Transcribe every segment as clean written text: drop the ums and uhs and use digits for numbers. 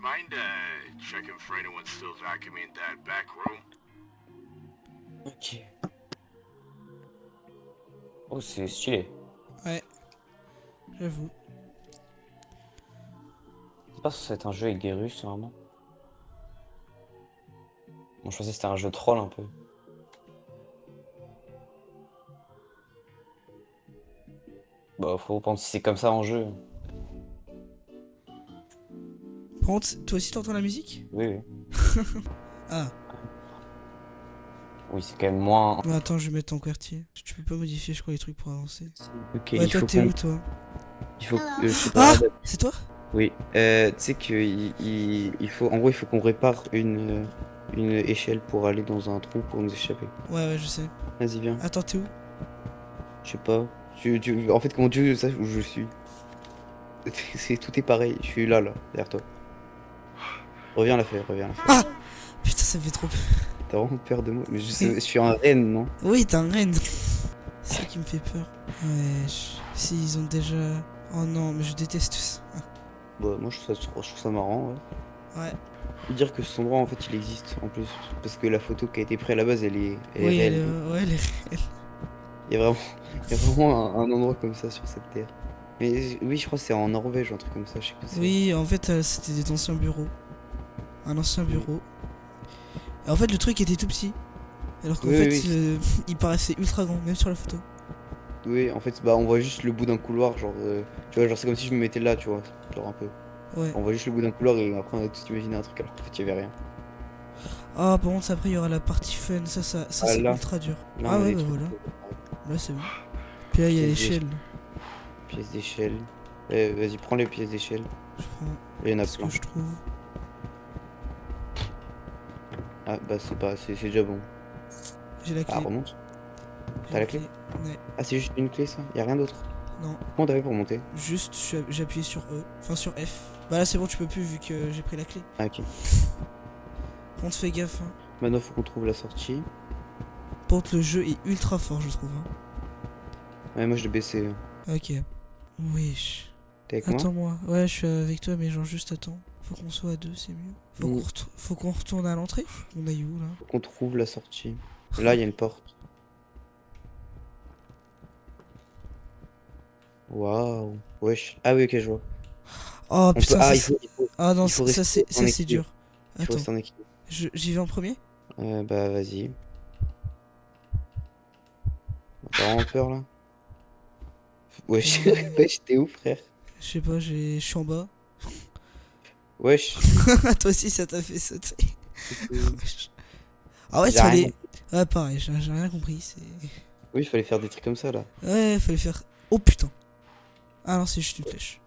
mind checking for anyone still vacuuming that back room? Ok. Oh, c'est stylé. Ouais, j'avoue. C'est pas censé être un jeu avec des Russes, vraiment. Bon, je pensais que c'était un jeu troll un peu. Bah, faut prendre si c'est comme ça en jeu. Par contre, toi aussi t'entends la musique? Oui, oui. Ah, Oui, c'est quand même moins. mais attends, je vais mettre en QWERTY. Tu peux pas modifier, je crois, les trucs pour avancer. Ok, Ouais, il toi faut t'es qu'on. où toi? Il faut. Je sais pas. Ah! C'est toi? Oui. Tu sais qu'il faut. En gros, il faut qu'on répare une échelle pour aller dans un trou pour nous échapper. Ouais, ouais, je sais. Vas-y, viens. Attends, t'es où? Je sais pas. En fait, comment tu veux que je sache où je suis? Tout est pareil. Je suis là, derrière toi. Reviens la faire, reviens la faire. Ah! Putain, ça me fait trop peur. T'as vraiment peur de moi? Mais je suis un renne, non? Oui, t'es un reine. C'est ça qui me fait peur. Wesh. Si, ils ont déjà... Oh non, mais je déteste ça. Bah, moi, je trouve ça marrant, ouais. Ouais. Faut dire que cet endroit, en fait, il existe, en plus. Parce que la photo qui a été prise à la base, elle est Oui, réelle. ouais, elle est réelle. Il y a vraiment, il y a vraiment un endroit comme ça sur cette terre. Mais oui, je crois que c'est en Norvège, un truc comme ça, je sais pas si c'est. Oui, en fait, c'était des anciens bureaux. Un ancien bureau. Et en fait, le truc était tout petit. Alors qu'en Oui, fait, oui, il paraissait ultra grand, même sur la photo. Oui, en fait, bah, on voit juste le bout d'un couloir, genre, tu vois, genre, c'est comme si je me mettais là, tu vois, genre un peu. Ouais. On voit juste le bout d'un couloir et après, on a tout imaginé un truc, alors qu'en fait, il y avait rien. Ah, par contre, après, il y aura la partie fun. Ça Ah, c'est là. ultra dur. Là, Ah on a ouais, des bah trucs. voilà. Là, c'est bon. Puis là, il y a Pièces l'échelle. Pièces d'échelle. Vas-y, prends les pièces d'échelle. Je prends Il y en a ce plein. que je trouve. Ah, bah, c'est déjà bon. J'ai la Ah, clé. remonte. J'ai T'as la clé? Ouais. Ah, c'est juste une clé, ça? Y a rien d'autre? Non, Comment t'as fait pour monter? juste j'ai appuyé sur E. Enfin, sur F. Bah là, c'est bon, tu peux plus vu que j'ai pris la clé. Ah, ok. On te fait gaffe. Hein. Maintenant, faut qu'on trouve la sortie. Par contre, le jeu est ultra fort, je trouve. Hein. Ouais, moi, je l'ai baissé. Ok. Wesh. T'es avec moi? Attends-moi. Ouais, je suis avec toi, mais genre juste attends. Faut qu'on soit à deux, c'est mieux. Mm. Faut qu'on retourne à l'entrée. On aille où là? Faut qu'on trouve la sortie. Là, il y a une porte. Waouh. Wesh. Ah oui, ok, je vois. Oh On peut. putain, Ah, ça il faut, il faut, Ah non, il faut ça rester en c'est équilibre. dur. Il faut Attends, rester en équilibre. j'y vais en premier? Bah, vas-y. T'as vraiment peur là? Wesh. Wesh, t'es où, frère? Je sais pas, je suis en bas. Wesh. Toi aussi, ça t'a fait sauter. Euh, Ah ouais, J'ai rien fallait. compris. Ouais, pareil, j'ai rien compris. C'est. Oui, il fallait faire des trucs comme ça là. Ouais, fallait faire. Oh putain. Ah non, c'est juste une flèche.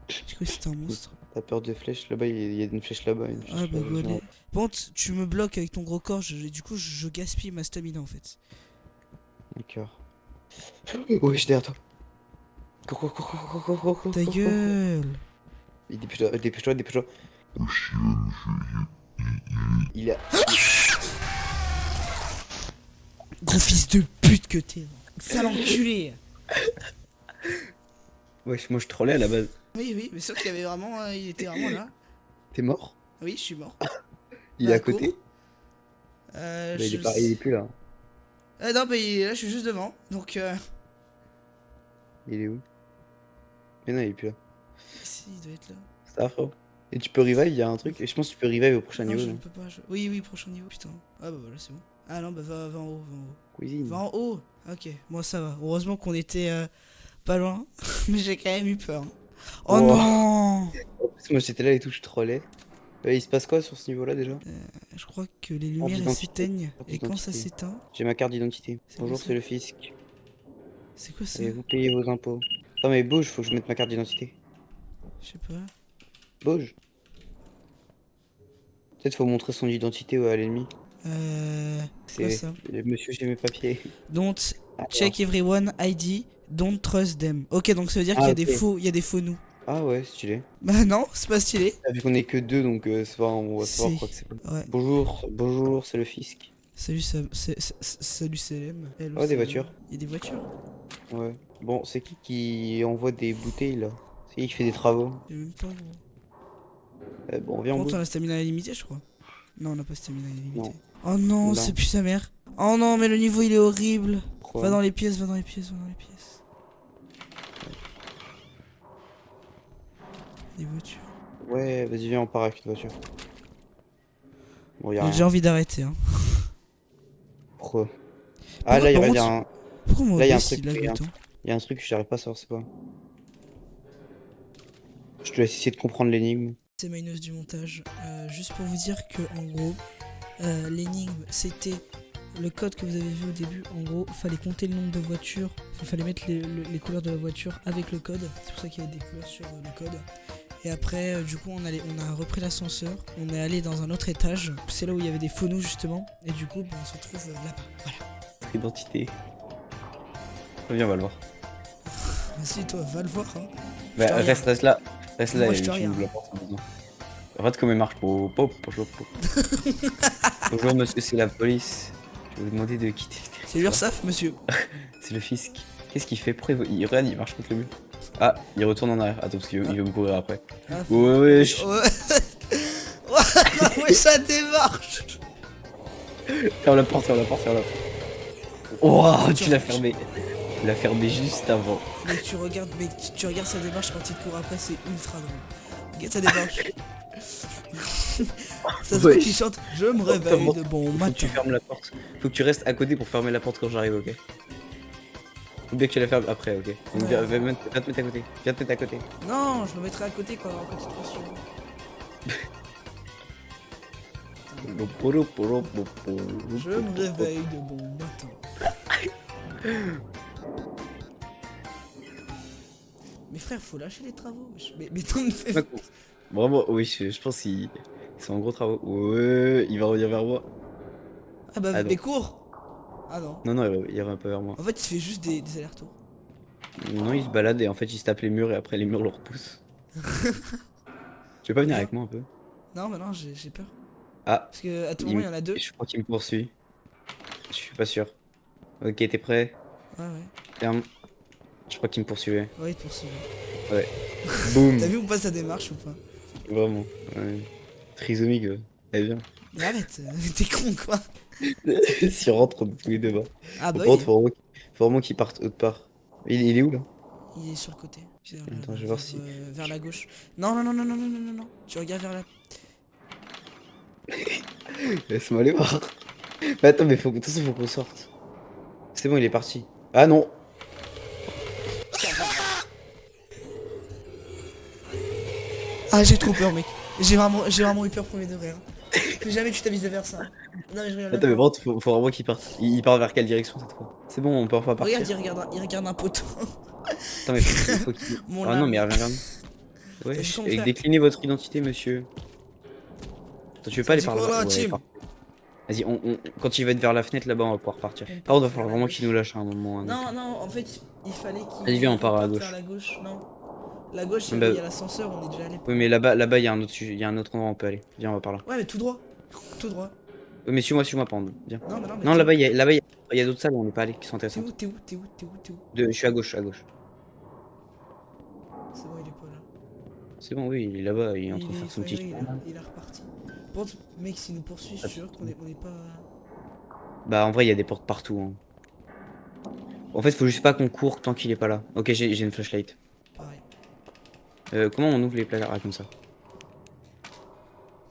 J'ai cru que c'était un monstre. T'as peur de flèches là-bas? Il y a une flèche là-bas, une Ah flèche bah là-bas. go aller. Par contre, tu me bloques avec ton gros corps, du coup, je gaspille ma stamina en fait. D'accord. Wesh, derrière toi. Cours, cours, cours, cours, cours, cours, cours, Ta cours, cours, cours. gueule. Dépêche-toi, dépêche-toi, dépêche-toi. Il a. Gros fils de pute que t'es. Sale enculé. Wesh, moi je trollais à la base. Oui, oui, mais sauf qu'il y avait vraiment. Il était vraiment là. T'es mort? Oui, je suis mort. Il est Bah, à côté? cours. Bah, il est plus là. Non, bah là, je suis juste devant. Donc, Il est où? Mais non, il est plus là. ici, il doit être là. C'est affreux. Et tu peux revive, il y a un truc. Et je pense que tu peux revive au prochain Non, niveau. je Là. ne peux pas. Oui, oui, prochain niveau, putain. Ah, bah voilà, c'est bon. Ah non, bah va en haut, va en haut. Cuisine. Va en haut. Ok, moi ça va. Heureusement qu'on était pas loin. Mais j'ai quand même eu peur. Oh Oh. non. En plus, moi j'étais là et tout, je trollais. Il se passe quoi sur ce niveau-là déjà? Je crois que les Carte lumières elles d'identité. s'éteignent. Carte Et quand ça d'identité. s'éteint, J'ai ma carte d'identité. C'est Bonjour, quoi ça c'est le fisc. c'est quoi ça? Et vous payez vos impôts. Non mais bouge, faut que je mette ma carte d'identité. Je sais pas. Bouge. Peut-être faut montrer son identité à l'ennemi. C'est quoi C'est ça? le monsieur, j'ai mes papiers. Don't Ah, check everyone ID. Don't trust them. Ok, donc ça veut dire Ah, qu'il y a ok. il y a des faux nous. Ah ouais, stylé. Bah non, c'est pas stylé. Ah, vu qu'on est que deux, donc c'est pas, on va savoir Si. quoi que c'est pas. Ouais. Bonjour, bonjour, c'est le fisc. Salut, salut CLM. Hello, Oh, des CLM. voitures. Il y a des voitures? Ouais. Bon, c'est qui envoie des bouteilles là? C'est qui fait des travaux? J'ai même pas gros. Bon, viens en Pourtant, bas. la stamina est limitée, je crois. Non, on n'a pas stamina illimitée. Non. Oh non, Non. c'est plus sa mère. Oh non, mais le niveau il est horrible. Pourquoi? Va dans les pièces, va dans les pièces, va dans les pièces. Des voitures. Ouais, vas-y, viens, on part avec une voiture. Bon, y'a J'ai rien. déjà envie d'arrêter. Hein. Pourquoi? Ah, là, Pourquoi, il y par a un... Pourquoi mon Là, il y a un OBS truc, il lag il y a un autant? Il y a un truc que j'arrive pas à savoir, c'est quoi? Je te laisse essayer de comprendre l'énigme. C'est Minos du montage. Juste pour vous dire que en gros, l'énigme c'était le code que vous avez vu au début. En gros, fallait compter le nombre de voitures. Il fallait mettre les couleurs de la voiture avec le code. C'est pour ça qu'il y avait des couleurs sur le code. Et après, du coup, on a repris l'ascenseur. On est allé dans un autre étage. C'est là où il y avait des phonos justement. Et du coup, on se retrouve là-bas. Voilà. Notre identité. Viens, on va le voir. Vas-y, toi, va le voir. Hein. Bah, te reste là. Reste là, Moi, et je te tu regarde. ouvres la porte en besoin. Regarde comment il marche. Bonjour. Bonjour, monsieur, c'est la police. Je vais vous demander de quitter le C'est territoire. l'URSSAF, monsieur. C'est le fisc. Qu'est-ce qu'il fait? Pourquoi regarde, il marche contre le mur. Ah, il retourne en arrière. Attends, parce qu'il il veut me courir après. Ah, Ouais. ouais, ça démarche. Ferme la porte. Oh, tu l'as fermé. Tu l'as fermé juste avant. Mais tu regardes sa démarche quand il te court après, c'est ultra drôle. Regarde sa démarche. Ça se Ouais. voit qu'il chante Je me réveille de bon Faut que matin. tu fermes la porte. Faut que tu restes à côté pour fermer la porte quand j'arrive, ok? Faut bien que tu la fermes après, ok? Donc Ouais. viens te mettre à côté. Viens te mettre à côté. Non, je me mettrai à côté quand il te prend sur moi. Je me réveille de bon matin. Mais frère, faut lâcher les travaux. Mais t'en fais. Vraiment, oui, je pense qu'ils sont en gros travaux. Ouais, il va revenir vers moi. Ah bah, Ah non. mais cours. Ah non. Non, il revient pas vers moi. En fait, il fait juste des allers-retours. Non, il se balade et en fait, il se tape les murs et après, les murs le repoussent. Tu veux pas venir avec moi un peu? Non, mais non, j'ai peur. Ah, Parce que à tout moment, il y en a deux. je crois qu'il me poursuit. Je suis pas sûr. Ok, t'es prêt? Ouais. Ferme. Je crois qu'il me poursuivait. Ouais, il te poursuit. Boum. T'as vu ou pas sa démarche ou pas? Vraiment. Ouais. Trisomique, elle vient. Mais arrête, t'es con quoi. S'il rentre tous les deux bas. Ah bah Par contre, oui, faut vraiment qu'il parte autre part. Il est où là? il est sur le côté. Attends, je vais voir si- Vers la gauche. Non. Tu regardes vers la. Laisse-moi aller voir. Mais attends, mais de toute façon, faut qu'on sorte. C'est bon, il est parti. Ah non. Ah, j'ai trop peur, mec. J'ai vraiment eu peur premier degré. Hein. Plus jamais tu t'avises de faire ça. Non, mais je regarde. Attends, mais bon, faut vraiment qu'il parte. Il part vers quelle direction cette fois? C'est bon, on peut enfin partir. Regarde, il regarde un poteau. Attends, mais faut qu'il. Mon Ah non, âme. mais il revient vers nous. T'as Ouais, vu comment faire déclinez votre identité, monsieur. Attends, tu veux pas aller dit par quoi, là? là, Ouais, Tim par- Vas-y, quand il va être vers la fenêtre là-bas, on va pouvoir partir. Par contre, il va falloir vraiment qu'il nous lâche à un moment. hein. Non, en fait, il fallait qu'il. Vas-y, viens, on part à parte gauche. vers la gauche, non. La gauche, c'est Bah- là où il y a l'ascenseur, on est déjà allé. Oui, mais là-bas, il y a un autre il y a un autre endroit où on peut aller. Viens, on va par là. Ouais, mais tout droit. Tout droit. Oui, mais suis-moi, pendre. Viens. Non, mais Non, t'es- là-bas, il y a d'autres salles où on n'est pas allé qui sont T'es intéressantes. où, t'es où, t'es où, t'es où, t'es où? Je suis à gauche. C'est bon, il est pas là. C'est bon, oui, il est là-bas, il est en train de Il faire est son ouais, petit. il est reparti. Par contre, mec, s'il nous poursuit, je suis sûr qu'on est pas. Bah, en vrai, il y a des portes partout. Hein. En fait, faut juste pas qu'on court tant qu'il est pas là. Ok, j'ai une flashlight. Pareil. Comment on ouvre les placards? Ah, comme ça.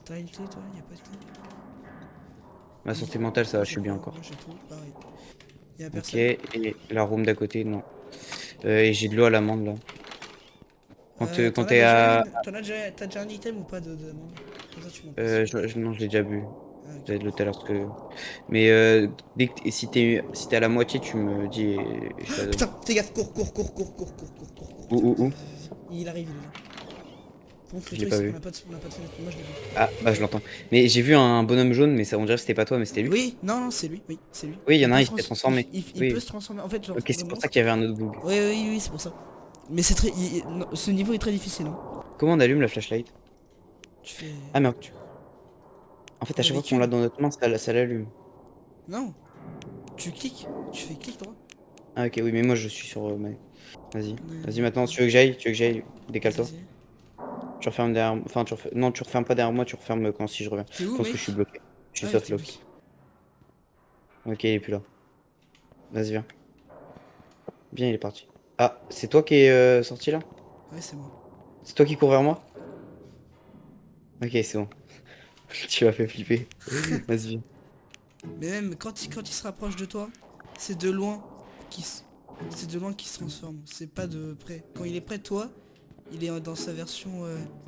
T'as une clé, toi? Y'a pas de clé? Ma santé mentale, ça va, je suis bien Moi, encore. j'ai tout, pareil. Y'a Ok, personne. et la room d'à côté, non. Et j'ai de l'eau à l'amande là. Quand T'en quand as t'es déjà à. une t'as déjà un item ou pas de demande? Comme ça, tu m'en Non, je l'ai déjà bu. Ah, ok. J'avais de l'eau tout à l'heure parce que. Mais si t'es à la moitié, tu me dis et je te la donne. Putain, fais gaffe, cours. Où Il arrive, il est là. Par contre, le Je l'ai truc, pas c'est vu. qu'on a pas de fenêtre. Moi, je l'ai vu. Ah, bah je l'entends. Mais j'ai vu un bonhomme jaune, mais ça, on dirait que c'était pas toi, mais c'était lui. Oui, non, c'est lui. Oui, c'est lui. Oui, il y en a un, peut il s'est transformé. Il Oui. peut se transformer. En fait, genre. Ok, c'est pour ça qu'il y avait un autre bug. Oui, c'est pour ça. Mais c'est très. Non, ce niveau est très difficile. Hein. Comment on allume la flashlight? Tu fais. Ah merde. En fait, à chaque fois qu'on l'a dans notre main, ça l'allume. Non. Tu cliques. Tu fais clic droit. Ah ok, oui, mais moi je suis sur... Vas-y, maintenant, tu veux que j'aille? Décale-toi. Vas-y. Tu refermes derrière moi. Enfin, non, tu refermes pas derrière moi, tu refermes quand si je reviens. T'es Je où, pense que mec? je suis bloqué. Je suis Ah, soft t'es lock. bloqué. Ok, il est plus là. Vas-y, viens. Viens, il est parti. Ah, c'est toi qui es sorti là? Ouais, c'est moi. C'est toi qui cours vers moi? Ok, c'est bon. Tu m'as fait flipper. Vas-y, viens. Mais même quand il se rapproche de toi, c'est de loin qu'il se... C'est de loin qu'il se transforme. C'est pas de près. Quand il est près de toi, il est dans sa version...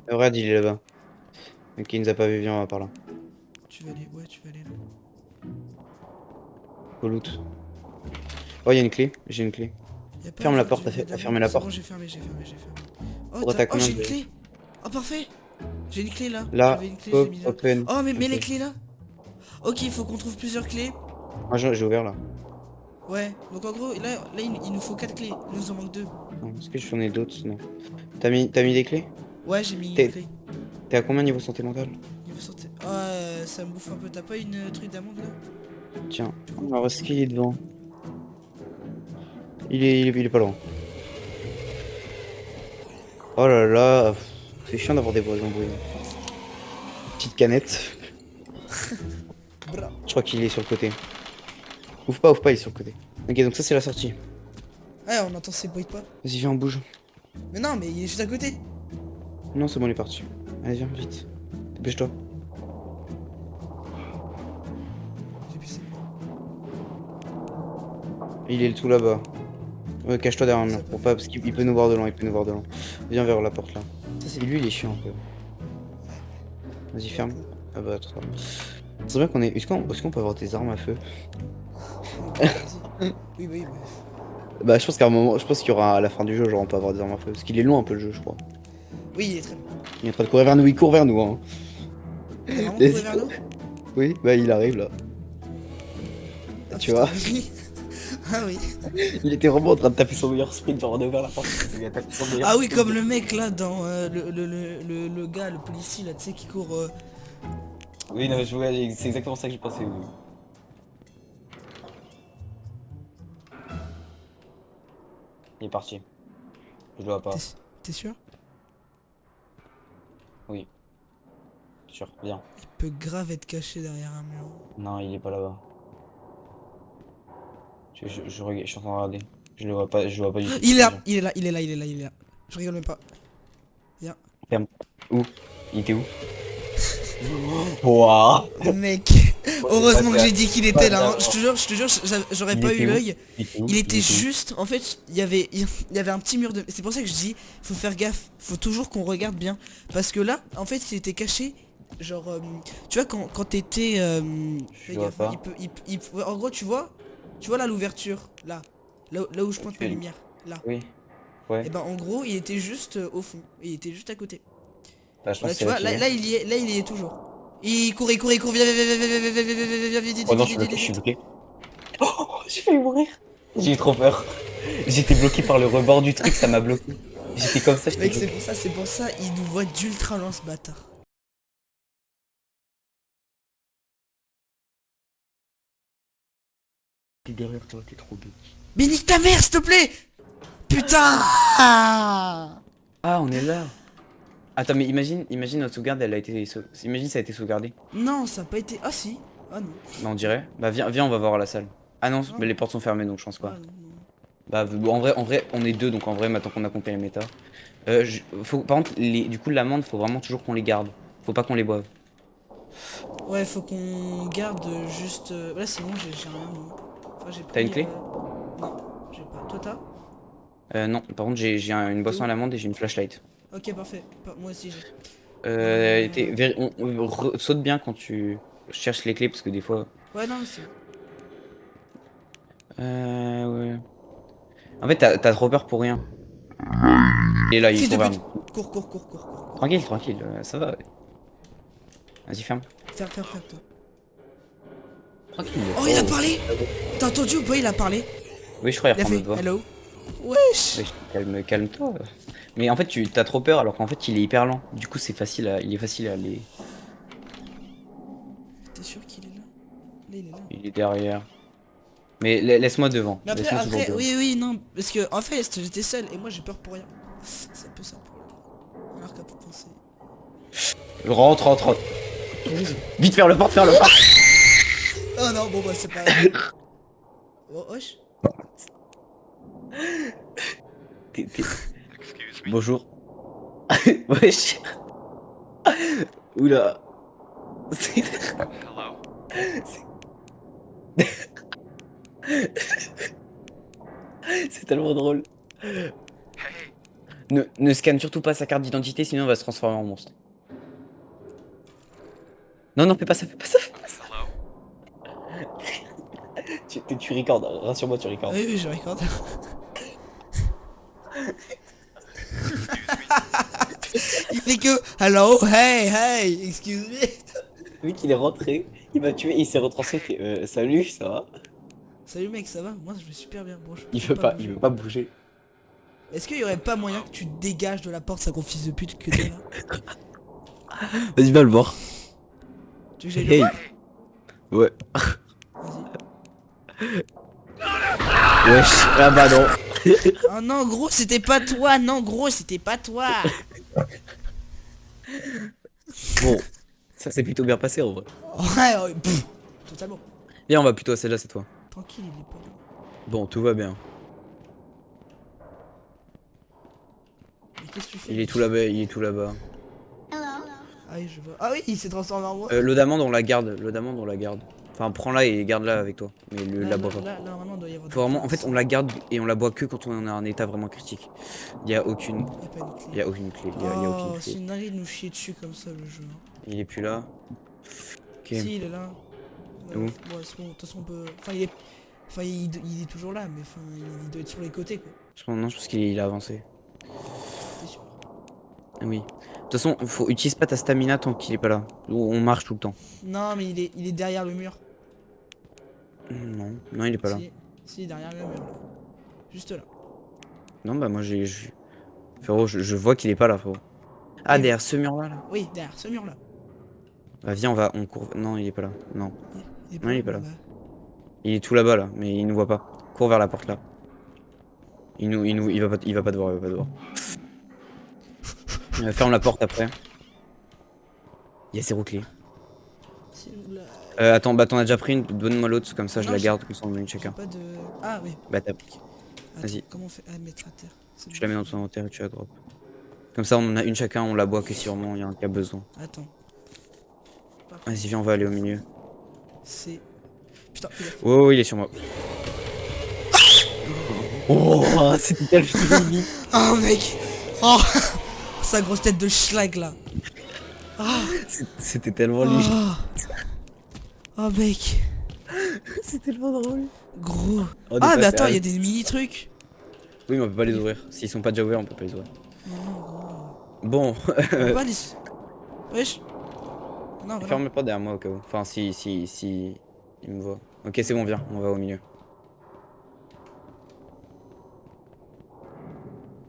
Regarde, il est là-bas. Ok, il nous a pas vu, viens, on va par là. Tu vas aller... Ouais, tu vas aller là. Au loot. Oh, il y a une clé. J'ai une clé. Y a pas Ferme la genre porte, du t'as diamant. fermé la C'est bon, porte. j'ai fermé, j'ai fermé, j'ai fermé. Oh, Pourquoi t'as oh, combien j'ai une de... clé. Oh, parfait. J'ai une clé là. Là, J'avais une clé, j'ai pop, mis là. open. Oh, mais les Ok. clés là. Ok, il faut qu'on trouve plusieurs clés. Moi, j'ai ouvert là. Ouais, donc en gros, là il nous faut 4 clés. Il nous en manque 2. Non, est-ce que j'en ai d'autres? Non. T'as mis des clés? Ouais, j'ai mis une T'es clé. t'es à combien niveau santé mentale? Il veut sortir. Oh, ça me bouffe un peu. T'as pas une truc d'amande là? Tiens. Alors, est-ce qu'il est devant? Il est pas loin. Oh là là. C'est chiant d'avoir des bruits embrouillés. Petite canette. Bra. Je crois qu'il est sur le côté. Ouvre pas, il est sur le côté. Ok, donc ça, c'est la sortie. Ouais, on entend ces bruits de pas. Vas-y, viens, on bouge. Mais non, mais il est juste à côté. Non, c'est bon, il est parti. Allez, viens, vite. Dépêche-toi. J'ai pu Il est tout là-bas. Ouais, cache-toi derrière un mur. Ça Pour peut pas, faire- parce qu'il peut nous voir de loin, il peut nous voir de loin. Viens vers la porte là. Ça, c'est lui, il est chiant un peu. Vas-y, ferme. Ah bah, trop tard. C'est bien qu'on est. Est-ce qu'on peut avoir des armes à feu? Vas-y. Oui, oui, oui. Bah, je pense qu'à un moment, je pense qu'il y aura à la fin du jeu, genre on peut avoir des armes à feu. Parce qu'il est long un peu le jeu, je crois. Oui, il est très bon. Il est en train de courir vers nous, il court vers nous, hein. Il est vraiment Vas-y. couru vers nous. Oui, bah il arrive là. Ah, Tu putain, vois, oui. Ah oui. il était vraiment en train de taper son meilleur sprint, genre on a ouvert la porte. Il a tapé son meilleur Ah oui, sprint. comme le mec là dans le gars, le policier là, tu sais, qui court. Oui, non, c'est exactement ça que j'ai pensé. Oui. Il est parti. Je le vois pas. T'es sûr? Oui. Sûr, viens. Il peut grave être caché derrière un mur. Non, il est pas là-bas. Je suis en train de regarder. Je le vois pas, je le vois pas du tout. Il est là, Viens. il est là, il est là, il est là, il est là. Je rigole même pas. Viens. Ferme. Où? Il était où? Waouh! Mec, heureusement que j'ai dit qu'il était là. Hein. Je te jure, j'aurais Il pas était eu où? l'œil. Où Il était où juste, en fait, il y avait un petit mur de... C'est pour ça que je dis, faut faire gaffe, faut toujours qu'on regarde bien. Parce que là, en fait, il était caché, genre, tu vois, quand t'étais... fais vois gaffe, pas. ouais, en gros, tu vois là l'ouverture, là où je pointe ma Actuel. lumière, là. Oui. Ouais. Et ben en gros, il était juste au fond, il était juste à côté. Bah, je pense Voilà, que tu c'est vois, là il y est toujours. Il court, viens, vite, Oh non, vite, vite, je suis vite. bloqué. Oh, j'ai failli mourir. J'ai eu trop peur. J'étais bloqué par le rebord du truc, ça m'a bloqué. J'étais comme ça, j'étais Mec, bloqué. c'est pour ça, il nous voit d'ultra loin ce bâtard. T'es derrière toi, t'es trop bête. Mais nique ta mère, s'il te plaît. Putain. Ah, on est là. Attends, mais imagine notre sauvegarde, elle a été. Imagine ça a été sauvegardé. Non, ça a pas été... Ah si. Ah non. Bah, on dirait. Bah, viens, on va voir la salle. Ah non, Non. mais les portes sont fermées donc je pense Ah pas. non, non. Bah, en vrai, on est deux donc en vrai, maintenant qu'on a compris les méta. Par contre, du coup, l'amande, faut vraiment toujours qu'on les garde. Faut pas qu'on les boive. Ouais, faut qu'on garde juste... Là c'est bon, j'ai rien moi. Enfin, j'ai pris... T'as une clé Non, j'ai pas. Toi t'as? Non, par contre, j'ai une boisson à l'amande et j'ai une flashlight. Ok, parfait. Moi aussi j'ai. Saute bien quand tu cherches les clés parce que des fois. Ouais, non, c'est... Ouais. En fait, t'as trop peur pour rien. Il est là, il Fils de court vers pute. nous. Cours. Tranquille, ça va. Vas-y, ferme. Ferme, toi. Tranquille. Oh, il a parlé. T'as entendu ou pas? Il a parlé. Oui, je crois qu'il Il a reprend fait notre voix. hello. Wesh. Calme-toi. Mais en fait, t'as trop peur alors qu'en fait, il est hyper lent. Du coup, il est facile à aller. T'es sûr qu'il est là? Là, il est là. Il est derrière. Mais laisse-moi devant. Mais Laisse-moi toujours après, devant. oui, non. Parce que, en fait, j'étais seul et moi j'ai peur pour rien. C'est un peu ça le problème. Alors qu'à tout penser. Rentre. Vite, faire le porte. Oh non, bon bah c'est pas... Oh, wesh. Bonjour. Wesh. Oula. C'est tellement drôle. Ne scanne surtout pas sa carte d'identité, sinon on va se transformer en monstre. Non, fais pas ça. Tu recordes, rassure-moi, tu recordes. Oui, je regarde. Il fait que hello, hey, excuse me. Vu qu'il est rentré, il m'a tué, il s'est retransformé. Salut, ça va? Salut mec, ça va? Moi je vais super bien. Bon, Il veut pas bouger. Est-ce qu'il y aurait pas moyen que tu te dégages de la porte, ça gros fils de pute que t'es là? Vas-y, va le voir. Tu veux que j'aille le voir? Ouais. Vas-y. Wesh, ah bah non. Oh non gros, c'était pas toi. Bon, ça s'est plutôt bien passé en vrai. Ouais, pff, totalement. Viens, on va plutôt à celle-là cette fois. Tranquille, il est pas bon. Bon, tout va bien. Mais qu'est-ce que tu fais? Il est tout là-bas. Ah oui, je vois. Ah oui, il s'est transformé en moi. L'eau d'amande, on la garde. Enfin, prends-la et garde-la avec toi. Mais la bois pas. Là, normalement, il doit y avoir. Faut vraiment, en fait, on la garde et on la boit que quand on est en un état vraiment critique. Il y a aucune Il y a pas une clé. clé. Il y a aucune clé. Oh, c'est une dinguerie de nous chier dessus comme ça le jeu. Hein. Il est plus là. Ok. Si, il est là. Où? Ouais, c'est bon, de toute façon, on peut. Enfin, il est toujours là, mais enfin, il doit être sur les côtés quoi. Non, je pense qu'il a avancé. T'es sûr? Oui. De toute façon, utilise pas ta stamina tant qu'il est pas là. On marche tout le temps. Non, mais il est derrière le mur. Non, il est pas là. Si, derrière le mur là. Juste là. Non, bah moi frérot, je vois qu'il est pas là, frérot. Ah, Oui. derrière ce mur-là, là. Oui, derrière ce mur là. Bah viens, on court. Non, il est pas là. Non. Il Non, il est pas là. Bah. Il est tout là-bas, là, mais il nous voit pas. Cours vers la porte, là. Il va pas te voir, ferme la porte après. Il y a 0 clés. Attends, bah t'en as déjà pris une, donne-moi l'autre, comme ça je la garde, comme ça on met une chacun. Pas de... Ah oui. Bah t'as... Attends, Vas-y. comment on fait? Ah, mettre à terre. Tu la mets dans ton inventaire et tu la drop. Comme ça on en a une chacun, on la boit que sûrement il y a un qui a besoin. Attends. Vas-y, viens, on va aller au milieu. C'est... Putain, Oh, il est sur moi. Oh, c'était tellement vite. Oh mec. Oh sa grosse tête de schlag là. Ah. C'était tellement lui. Oh mec. C'est tellement drôle. Gros. Oh, Ah mais attends, il y a des mini trucs. Oui, mais on peut pas les ouvrir. S'ils sont pas déjà ouverts, on peut pas les ouvrir. Non, gros. Bon. On peut pas les... Wesh. Non, voilà. Ferme pas derrière moi au cas où. Enfin, si il me voit. Ok, c'est bon, viens, on va au milieu.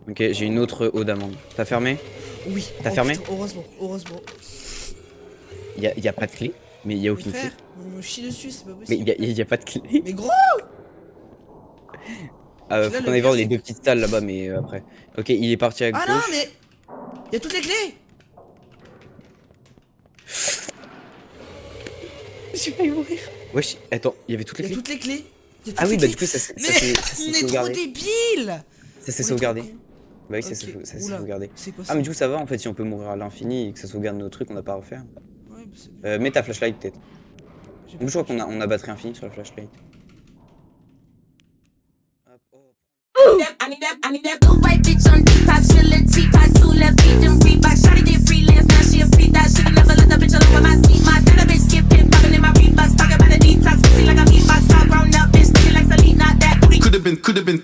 Ok, j'ai une autre eau d'amande. T'as fermé? Oui. T'as fermé? Putain, heureusement. Y a pas de clé? Mais y a aucune clé. Frère, on me chie dessus, c'est pas Mais possible. y a pas de clé. Mais gros. Faut qu'on aille voir les 2 petites salles là-bas, mais après. Ok, il est parti à gauche. Ah non, mais y a toutes les clés. J'ai failli mourir. Wesh, attends, il y avait toutes les Y a clés. toutes les clés. Ah oui, bah du coup ça s'est Mais on est trop sauvegardé. débiles. Ça s'est On est sauvegardé. trop cons. Bah oui, ça Ok. s'est Oula. sauvegardé. C'est quoi Ah ça? mais du coup ça va en fait si on peut mourir à l'infini et que ça sauvegarde nos trucs, on n'a pas à refaire. Ouais, bah c'est bien. Mets ta flashlight peut-être. J'ai Je pas crois qu'on a batterie infinie sur la flashlight. I need that blue white bitch on TikTok, chillin' teapot, 2 left feet, them Reebok. Shawty did freelance, now she a free that. Shoulda never let the bitch alone with my seat. My center bitch skipping, popping in my Reeboks, talking about the detox, pussy like a beatbox. All grown up, bitch, thinking like Celine, not that booty. Could have been